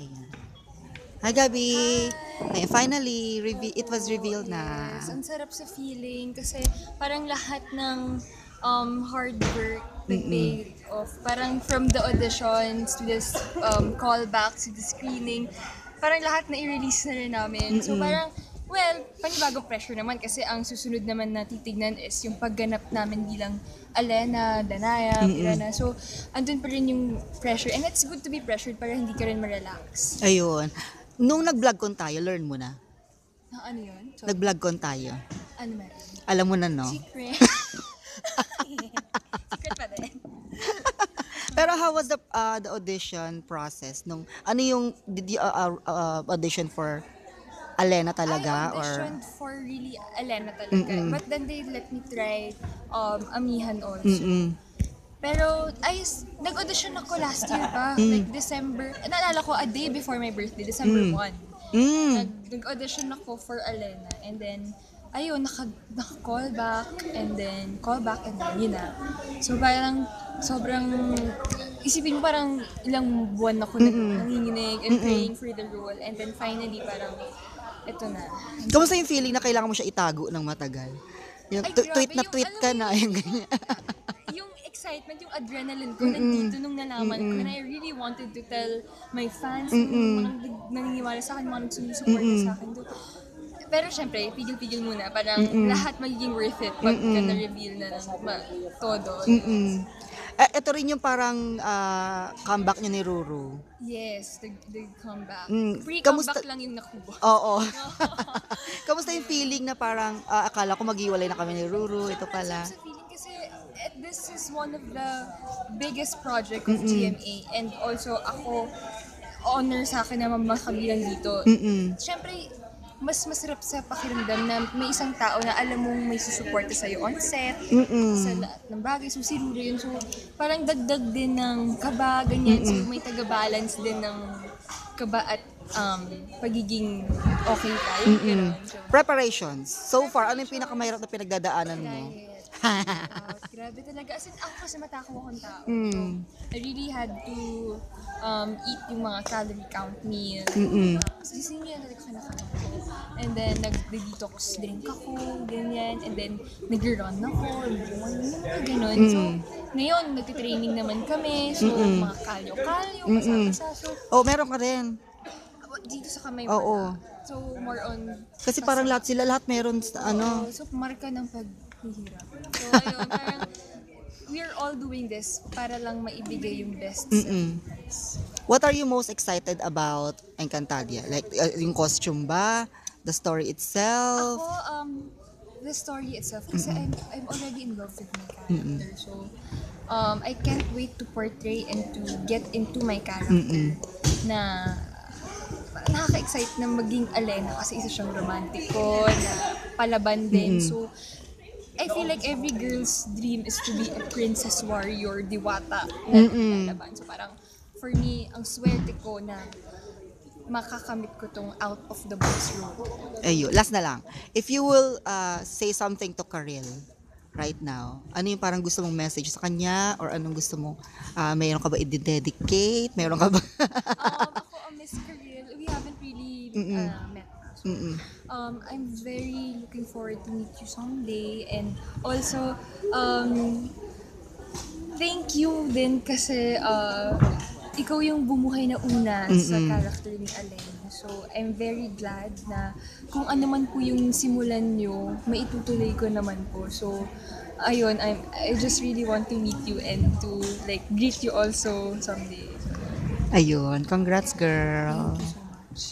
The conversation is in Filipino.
Ayan. Hi, Gabi! Hi! Ayan, finally, it was revealed na. Yes, ang sarap sa feeling kasi parang lahat ng hard work Mm-mm. nag-pay off. Parang from the auditions to this callbacks to the screening, parang lahat na i-release na rin namin. So Mm-mm. parang, well, panibagong pressure naman kasi ang susunod naman na titignan is yung pagganap namin bilang Alena, Danaya, Mm-mm. Pirana. So, andun pa rin yung pressure. And it's good to be pressured para hindi ka rin ma-relax. Ayun. Nung nag-vlog con tayo, learn mo na. Na ano yun? Sorry. Nag-vlog con tayo. Ano meron? Alam mo na, no? Secret. Secret pa din. Pero how was the audition process? Ano yung, did you audition for Alena talaga? I auditioned for really Alena talaga. Mm-mm. But then they let me try Amihan also. Mm-mm. Pero nag-audition ako last year pa. Like December. Naalala ko a day before my birthday, December 1. Nag-audition ako for Alena. And then, ayun, naka-callback. And then, callback. And then, yun na. So, parang sobrang, isipin mo parang ilang buwan ako nanginginig and praying for the role. And then, finally, parang, eto na. Kamusta yung feeling na kailangan mo siya itago ng matagal? Yung Ay, tweet grabe, na yung tweet ano ka mo na, yun? yung ganyan. Yung excitement, yung adrenaline ko nandito nung nalaman ko. And I really wanted to tell my fans, yung mga naniniwala sa akin, mga nagsusuporta sa akin. Pero syempre, pigil-pigil muna. Parang lahat magiging worth it pag na-reveal na ng todo. Ito rin yung parang comeback niya ni Ruru. Yes, the comeback. Kamusta? Pre-comeback lang yung nakuha. Oo. Kamusta yung feeling na parang akala ko maghiwalay na kami ni Ruru, ito pala. Sa feeling kasi this is one of the biggest project of GMA and also ako honor sa akin na makabilang dito. Siyempre, mas masarap sa pakiramdam na may isang tao na alam mong may susuporta sa'yo on set, sa lahat ng bagay. So, si Ruru yun. So, parang dagdag din ng kaba, ganyan. So, may taga-balance din ng kaba at pagiging okay tayo. So, Preparations. So far, ano yung pinakamahirap na pinagdadaanan mo? grabe talaga. As in, ako kasi matakaw akong tao. So, I really had to eat yung mga calorie count meal. Sisingin niya talaga kinakain ko. And then, nag-detox drink ako, ganyan. And then, nag-run ako, gano'n. So, ngayon, nag-training naman kami. So, mga kalyo-kalyo, kasama-sa. So, Oh, meron ka rin. dito sa kamay Oo. wala. So, more on... Kasi parang lahat meron sa ano. So, marka ng paghihirap. So, ayun, parang we're all doing this para lang maibigay yung best sa What are you most excited about Encantadia? Like, yung costume ba? The story itself? Ako, the story itself, kasi I'm already in love with my character. So, I can't wait to portray and to get into my character na nakaka-excite na maging Alena kasi isa siyang romantiko na palaban din. So, I feel like every girl's dream is to be a princess warrior, diwata na palaban. So, parang for me, ang swerte ko na makakamit ko tong out of the box role. Ayun, last na lang. If you will say something to Karil right now, ano yung parang gusto mong message sa kanya? Or anong gusto mong, mayroon ka ba i-dedicate? Mayroon ka ba? Ako, Miss Karil, we haven't really met. So, I'm very looking forward to meet you someday. And also, thank you din kasi ikaw yung bumuhay na una sa character ni Alena. So, I'm very glad na kung ano man po yung simulan nyo, maitutuloy ko naman po. So, ayun, I just really want to meet you and to like greet you also someday. Ayun, congrats girl. Thank you so much.